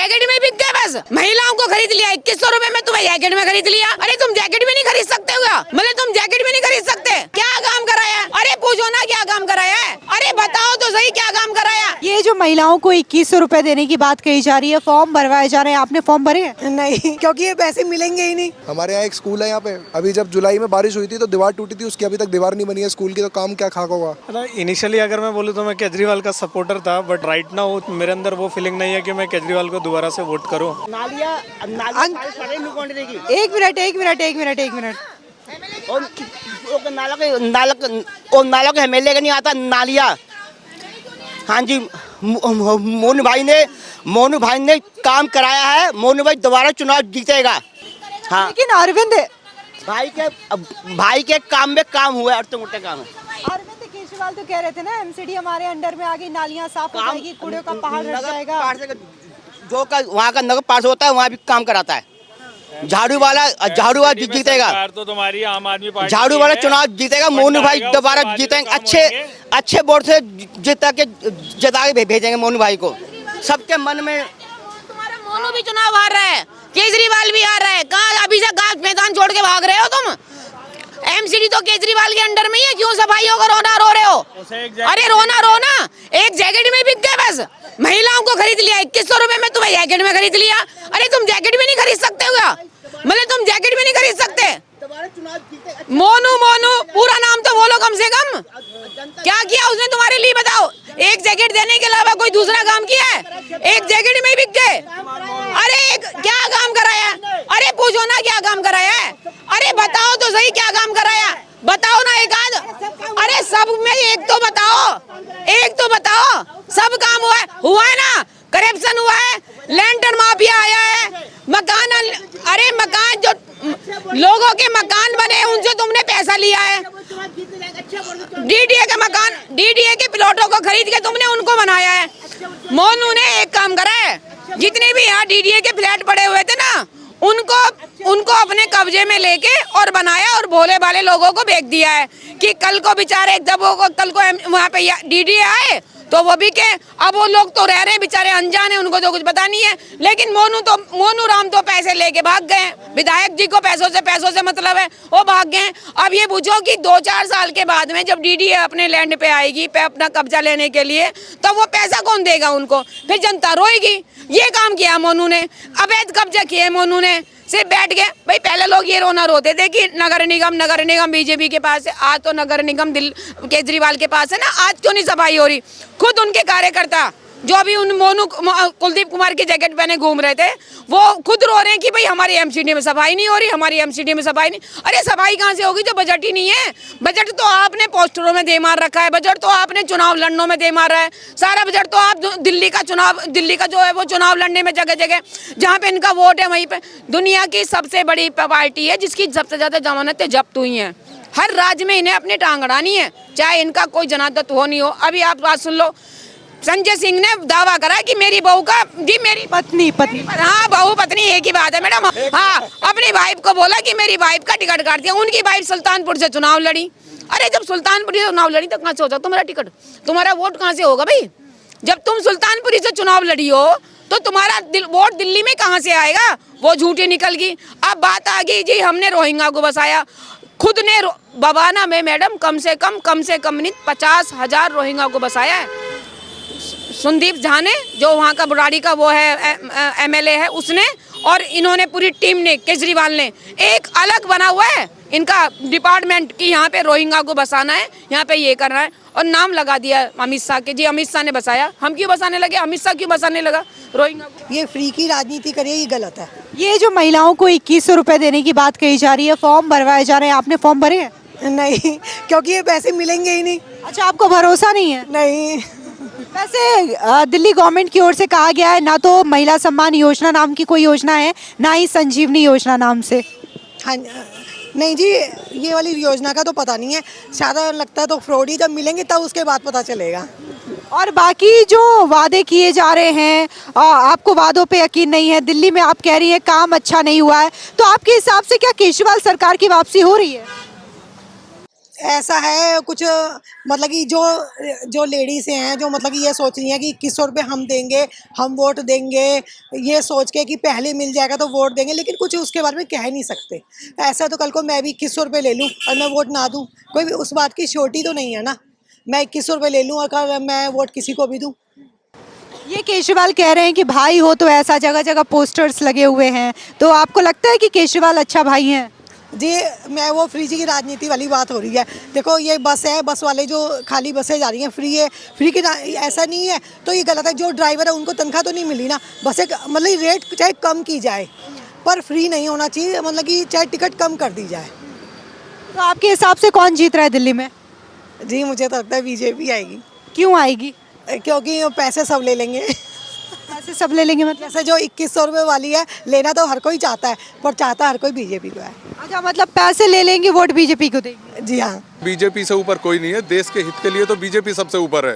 Jacket में बिक गए बस। महिलाओं को खरीद लिया 2100 रुपए में, तुम्हें जैकेट में खरीद लिया। अरे तुम जैकेट भी नहीं खरीद सकते हो, मतलब तुम जैकेट भी नहीं खरीद सकते। क्या काम कराया? अरे पूछो ना क्या काम कराया है। अरे बताओ तो सही क्या काम कराया। ये जो महिलाओं को 2100 रुपए देने की बात कही जा रही है, फॉर्म भरवाए जा रहे हैं, आपने फॉर्म भरे हैं? नहीं, क्योंकि ये पैसे मिलेंगे ही नहीं। हमारे यहाँ एक स्कूल है यहाँ पे, अभी जब जुलाई में बारिश हुई थी तो दीवार टूटी थी, उसकी अभी तक दीवार नहीं बनी है स्कूल की, तो काम क्या खाक होगा। इनिशियली अगर मैं बोलूँ तो मैं केजरीवाल का सपोर्टर था, बट राइट नाउ मेरे अंदर वो फीलिंग नहीं है कि मैं केजरीवाल को दोबारा से वोट करूँ। एक मिनट। नाला के एमएलए का नहीं आता नालिया। हाँ जी, मोनू भाई ने काम कराया है। मोनू भाई दोबारा चुनाव जीतेगा। हाँ, लेकिन अरविंद भाई के काम में काम हुआ है, अड़ते मुट्टे काम है। अरविंद केजरीवाल तो कह रहे थे ना, एमसीडी हमारे अंडर में आ गई, नालियां साफ हो जाएगी, कूड़े का पहाड़ हट जाएगा। जो का वहाँ का नगर पास होता है वहाँ भी काम कराता है। झाड़ू वाला जीतेगा तो तुम्हारी आम आदमी पार्टी झाड़ू वाला चुनाव जीतेगा। मोनू भाई दोबारा जीतेंगे, अच्छे वोट से जिता के भेजेंगे मोनू भाई को। सबके मन में तुम्हारा मोनू भी चुनाव हार रहा है, केजरीवाल भी हार रहा है। कहाँ अभी से घास मैदान छोड़ के भाग रहे हो तुम? एमसीडी तो केजरीवाल के अंडर में ही है, क्यों सफाइयों को रोना रो रहे हो? अरे रोना एक जैकेट में बिक गए बस। महिलाओं को खरीद लिया 2100 रुपए में, तुम्हें जैकेट में खरीद लिया। अरे तुम जैकेट भी नहीं खरीद सकते हो, मतलब तुम जैकेट भी नहीं खरीद सकते। मोनू पूरा नाम तो बोलो कम से कम। क्या किया उसने तुम्हारे लिए बताओ? एक जैकेट देने के अलावा कोई दूसरा काम किया है? एक जैकेट में ही बिक गए। अरे क्या काम कराया? अरे पूछो ना क्या काम कराया है। अरे बताओ तो सही क्या काम कराया, बताओ ना एक आध। अरे सब में एक तो बताओ सब काम हुआ है ना? करप्शन हुआ है, लैंडर माफिया आया है, मकान जो लोगों के मकान बने उनसे तुमने पैसा लिया है। डीडीए के प्लॉटों को खरीद के तुमने उनको बनाया है। मोनू ने एक काम करा है, जितने भी यहाँ डीडीए के फ्लैट पड़े हुए थे ना, उनको अपने कब्जे में लेके और बनाया और भोले भाले लोगों को बेच दिया है कि कल को बेचारे कल को वहाँ पे डीडीए आए तो वो भी के। अब वो लोग तो रह रहे हैं बेचारे अनजान है, उनको तो कुछ पता नहीं है। लेकिन मोनू राम तो पैसे लेके भाग गए। विधायक जी को पैसों से मतलब है, वो भाग गए। अब ये पूछो कि 2-4 साल के बाद में जब डीडीए अपने लैंड पे आएगी पे अपना कब्जा लेने के लिए, तो वो पैसा कौन देगा उनको? फिर जनता रोएगी। ये काम किया मोनू ने, अवैध कब्जा किए मोनू ने, सिर्फ बैठ गए। भाई पहले लोग ये रोना रोते थे कि नगर निगम बीजेपी के पास है, आज तो नगर निगम केजरीवाल के पास है ना। आज क्यों नहीं सफाई हो रही? खुद उनके कार्यकर्ता जो अभी उन कुलदीप कुमार की जैकेट पहने घूम रहे थे, वो खुद रो रहे हैं कि भाई हमारी एमसीडी में सफाई नहीं हो रही, हमारी एमसीडी में सफाई नहीं। अरे सफाई कहाँ से होगी जब बजट ही नहीं है? बजट तो आपने पोस्टरों में दे मार रखा है, बजट तो आपने चुनाव लड़नों में दे मारा है। सारा बजट तो आप दिल्ली का जो है वो चुनाव लड़ने में जगह जगह जहाँ पे इनका वोट है वहीं पे। दुनिया की सबसे बड़ी पार्टी है जिसकी सबसे ज्यादा जमानतें जब्त हुई हैं। हर राज्य में इन्हें अपनी टांग अड़ानी है, चाहे इनका कोई जनादत हो नहीं हो। अभी आप बात सुन लो, संजय सिंह ने दावा करा कि मेरी बहू का मेरी पत्नी हाँ बहू पत्नी एक ही बात है मैडम। हाँ, अपनी वाइफ को बोला कि मेरी वाइफ का टिकट काट दिया। उनकी वाइफ सुल्तानपुर से चुनाव लड़ी। अरे जब सुल्तानपुर से चुनाव लड़ी तो कहाँ से होता तुम्हारा टिकट? तुम्हारा वोट कहाँ से होगा भाई? जब तुम सुल्तानपुरी से चुनाव लड़ी हो तो तुम्हारा वोट दिल्ली में कहाँ से आएगा? वो झूठी निकल गई। अब बात आ गई जी हमने रोहिंग्या को बसाया। खुद ने बवाना में मैडम कम से कम 50,000 रोहिंग्या को बसाया है। संदीप झा ने, जो वहाँ का बुराड़ी का वो है एमएलए है, उसने, और इन्होंने पूरी टीम ने, केजरीवाल ने एक अलग बना हुआ है इनका डिपार्टमेंट कि यहाँ पे रोहिंग्या को बसाना है, यहाँ पे ये करना है, और नाम लगा दिया अमित शाह के। जी अमित शाह ने बसाया, हम क्यों बसाने लगे? अमित शाह क्यों बसाने लगा रोहिंग्या को? ये फ्री की राजनीति करिए, ये गलत है। ये जो महिलाओं को 2100 रुपए देने की बात कही जा रही है, फॉर्म भरवाए जा रहे हैं, आपने फॉर्म भरे हैं? नहीं, क्योंकि ये पैसे मिलेंगे ही नहीं। अच्छा, आपको भरोसा नहीं है? नहीं। वैसे दिल्ली गवर्नमेंट की ओर से कहा गया है, ना तो महिला सम्मान योजना नाम की कोई योजना है, ना ही संजीवनी योजना नाम से। हाँ नहीं जी, ये वाली योजना का तो पता नहीं है, ज़्यादा लगता है तो फ्रॉड ही। जब मिलेंगे तब उसके बाद पता चलेगा। और बाकी जो वादे किए जा रहे हैं, आपको वादों पे यकीन नहीं है। दिल्ली में आप कह रही हैं काम अच्छा नहीं हुआ है, तो आपके हिसाब से क्या केजरीवाल सरकार की वापसी हो रही है? ऐसा है कुछ, मतलब कि जो जो लेडीज़ हैं जो मतलब कि ये सोच रही हैं कि 2100 रुपये हम देंगे, हम वोट देंगे, ये सोच के कि पहले मिल जाएगा तो वोट देंगे, लेकिन कुछ उसके बारे में कह नहीं सकते। ऐसा तो कल को मैं भी 2100 रुपये ले लूँ और मैं वोट ना दूँ, कोई भी उस बात की श्योरिटी तो नहीं है ना। मैं 2100 रुपये ले लूँ और कल मैं वोट किसी को भी दूँ। ये केजरीवाल कह रहे हैं कि भाई हो तो ऐसा, जगह जगह पोस्टर्स लगे हुए हैं, तो आपको लगता है कि केजरीवाल अच्छा भाई हैं? जी, मैं वो फ्री की राजनीति वाली बात हो रही है। देखो ये बस है, बस वाले जो खाली बसें जा रही हैं फ्री है, फ्री की ऐसा नहीं है तो ये गलत है। जो ड्राइवर है उनको तनख्वाह तो नहीं मिली ना, बस एक मतलब रेट चाहे कम की जाए पर फ्री नहीं होना चाहिए, मतलब कि चाहे टिकट कम कर दी जाए। तो आपके हिसाब से कौन जीत रहा है दिल्ली में? जी मुझे तो लगता है बीजेपी आएगी, क्यों आएगी? क्योंकि वो पैसे सब ले लेंगे। ऐसे सब ले लेंगे मतलब? जैसे जो 2100 रुपये वाली है, लेना तो हर कोई चाहता है पर चाहता हर कोई बीजेपी को है। अच्छा, मतलब पैसे ले लेंगे, वोट बीजेपी को देंगे? जी हाँ। बीजेपी से ऊपर कोई नहीं है, देश के हित के लिए तो बीजेपी सबसे ऊपर है।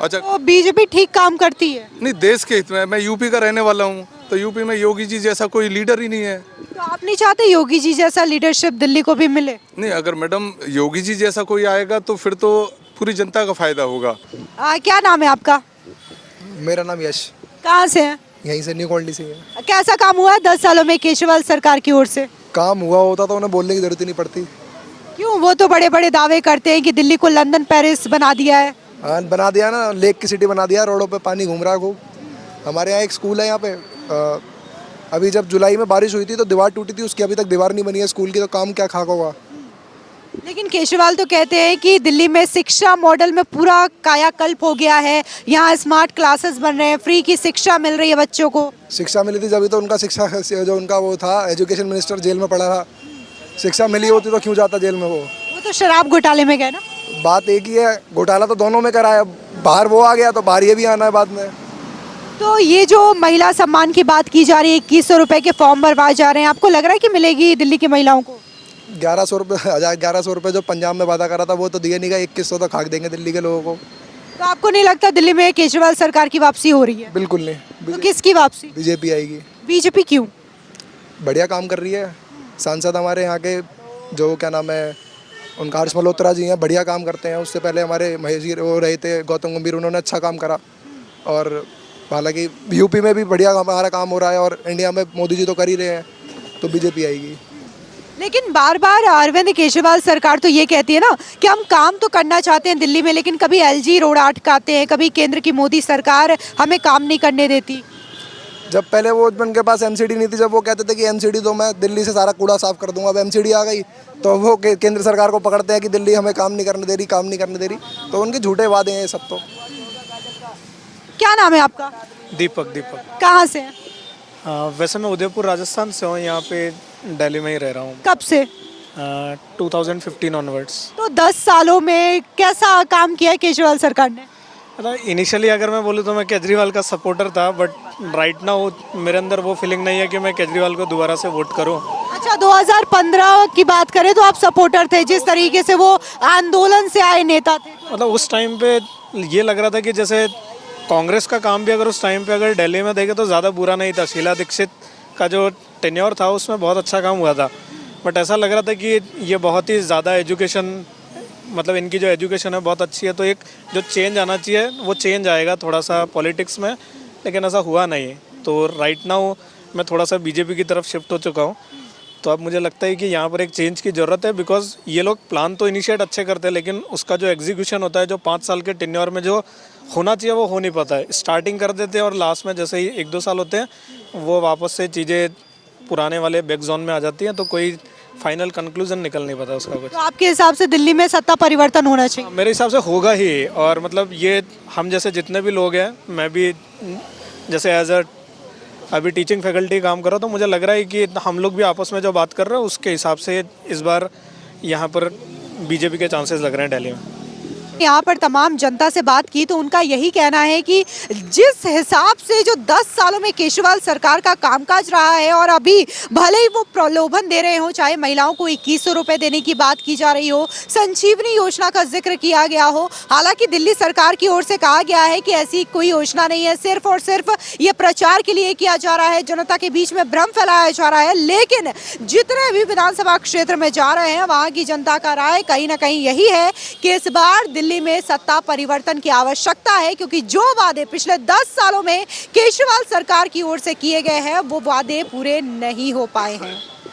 अच्छा, तो बीजेपी ठीक काम करती है? नहीं, देश के हित में। मैं यूपी का रहने वाला हूँ, तो यूपी में योगी जी जैसा कोई लीडर ही नहीं है। तो आप नहीं चाहते योगी जी जैसा लीडरशिप दिल्ली को भी मिले? नहीं, अगर मैडम योगी जी जैसा कोई आएगा तो फिर तो पूरी जनता का फायदा होगा। क्या नाम है आपका? मेरा नाम यश, कहाँ से हैं? यहीं से न्यू कॉलोनी से ही है। कैसा काम हुआ है 10 सालों में केजरीवाल सरकार की ओर से? काम हुआ होता तो उन्हें बोलने की जरूरत ही नहीं पड़ती। क्यों? वो तो बड़े बड़े दावे करते हैं कि दिल्ली को लंदन पेरिस बना दिया है। हाँ, बना दिया ना, लेक की सिटी बना दिया, रोडों पे पानी घूम रहा है खूब। हमारे यहाँ एक स्कूल है यहाँ पे, अभी जब जुलाई में बारिश हुई थी तो दीवार टूटी थी, उसकी अभी तक दीवार नहीं बनी है स्कूल की, तो काम क्या खाक होगा। लेकिन केजरीवाल तो कहते हैं कि दिल्ली में शिक्षा मॉडल में पूरा कायाकल्प हो गया है, यहाँ स्मार्ट क्लासेस बन रहे हैं, फ्री की शिक्षा मिल रही है बच्चों को। शिक्षा मिली थी जब तो उनका शिक्षा जो उनका वो था एजुकेशन मिनिस्टर जेल में पड़ा था। शिक्षा मिली होती तो क्यों जाता जेल में वो तो शराब घोटाले में गए ना। बात एक ही है, घोटाला तो दोनों में कराया, बाहर वो आ गया तो बाहर ये भी आना है बाद में। तो ये जो महिला सम्मान की बात की जा रही है, 2100 रुपए के फॉर्म भरवाए जा रहे हैं, आपको लग रहा है कि मिलेगी दिल्ली की महिलाओं को? 1100 रुपये, 1100 रुपये जो पंजाब में वादा करा था वो तो दिए नहीं गए, 2100 तो खाक देंगे दिल्ली के लोगों को। तो आपको नहीं लगता दिल्ली में केजरीवाल सरकार की वापसी हो रही है? बिल्कुल तो नहीं, किसकी वापसी? बीजेपी आएगी। बीजेपी क्यों? बढ़िया काम कर रही है। सांसद हमारे यहाँ के जो क्या नाम है उनका, हर्ष मल्होत्रा जी हैं, बढ़िया काम करते हैं। उससे पहले हमारे महेश जी वो रहे थे, गौतम गंभीर, उन्होंने अच्छा काम करा। और हालांकि यूपी में भी बढ़िया हमारा काम हो रहा है और इंडिया में मोदी जी तो कर ही रहे हैं, तो बीजेपी आएगी। लेकिन बार बार अरविंद केजरीवाल सरकार तो ये कहती है ना कि हम काम तो करना चाहते हैं दिल्ली में, लेकिन कभी एलजी रोड अटकाते हैं, कभी केंद्र की मोदी सरकार हमें काम नहीं करने देती। जब पहले वो उनके पास एमसीडी नहीं थी, जब वो कहते थे कि एमसीडी दो, मैं दिल्ली से सारा कूड़ा साफ कर दूंगा, अब एमसीडी आ गई तो वो केंद्र सरकार को पकड़ते हैं कि दिल्ली हमें काम नहीं करने दे रही, काम नहीं करने दे रही। तो उनके झूठे वादे हैं ये सब। तो क्या नाम है आपका? दीपक। दीपक। कहाँ से हैं? वैसे मैं उदयपुर राजस्थान से हूँ, यहाँ पे दिल्ली में ही रह रहा हूँ। कब से? 2015 ऑनवर्ड्स। तो 10 सालों में कैसा काम किया है केजरीवाल सरकार ने? मतलब इनिशियली अगर मैं बोलूँ तो मैं केजरीवाल का सपोर्टर था, बट राइट नाउ मेरे अंदर वो फीलिंग नहीं है कि मैं केजरीवाल को दोबारा से वोट करूँ। अच्छा, 2015 की बात करें तो आप सपोर्टर थे, जिस तरीके से वो आंदोलन से आए नेता थे। मतलब उस टाइम पे ये लग रहा था कि जैसे कांग्रेस का काम भी अगर उस टाइम पे अगर दिल्ली में देखे तो ज़्यादा बुरा नहीं था। शीला दीक्षित का जो टेन्योर था उसमें बहुत अच्छा काम हुआ था, बट ऐसा लग रहा था कि ये बहुत ही ज़्यादा एजुकेशन, मतलब इनकी जो एजुकेशन है बहुत अच्छी है, तो एक जो चेंज आना चाहिए वो चेंज आएगा थोड़ा सा पॉलिटिक्स में, लेकिन ऐसा हुआ नहीं। तो राइट नाउ मैं थोड़ा सा बीजेपी की तरफ शिफ्ट हो चुका हूँ। तो अब मुझे लगता है कि यहाँ पर एक चेंज की ज़रूरत है, बिकॉज ये लोग प्लान तो इनिशिएट अच्छे करते हैं, लेकिन उसका जो एग्जीक्यूशन होता है, जो 5 साल के टेन्योर में जो होना चाहिए वो हो नहीं पाता है। स्टार्टिंग कर देते हैं और लास्ट में जैसे ही 1-2 साल होते हैं वो वापस से चीज़ें पुराने वाले बैक जोन में आ जाती हैं, तो कोई फाइनल कंक्लूजन निकल नहीं पाता उसका कुछ। तो आपके हिसाब से दिल्ली में सत्ता परिवर्तन होना चाहिए? मेरे हिसाब से होगा ही। और मतलब ये हम जैसे जितने भी लोग हैं, मैं भी जैसे एज अ अभी टीचिंग फैकल्टी काम कर रहा हूँ, तो मुझे लग रहा है कि हम लोग भी आपस में जो बात कर रहे हैं उसके हिसाब से इस बार यहाँ पर बीजेपी के चांसेस लग रहे हैं दिल्ली में। यहाँ पर तमाम जनता से बात की तो उनका यही कहना है कि जिस हिसाब से जो 10 सालों में केजरीवाल सरकार का कामकाज रहा है और अभी भले ही वो प्रलोभन दे रहे हो, चाहे महिलाओं को 2100 रुपए देने की बात की जा रही हो, संजीवनी योजना का जिक्र किया गया हो, हालांकि दिल्ली सरकार की ओर से कहा गया है कि ऐसी कोई योजना नहीं है, सिर्फ और सिर्फ ये प्रचार के लिए किया जा रहा है, जनता के बीच में भ्रम फैलाया जा रहा है। लेकिन जितने भी विधानसभा क्षेत्र में जा रहे हैं वहां की जनता का राय कहीं ना कहीं यही है कि इस बार दिल्ली में सत्ता परिवर्तन की आवश्यकता है, क्योंकि जो वादे पिछले 10 सालों में केजरीवाल सरकार की ओर से किए गए हैं वो वादे पूरे नहीं हो पाए हैं।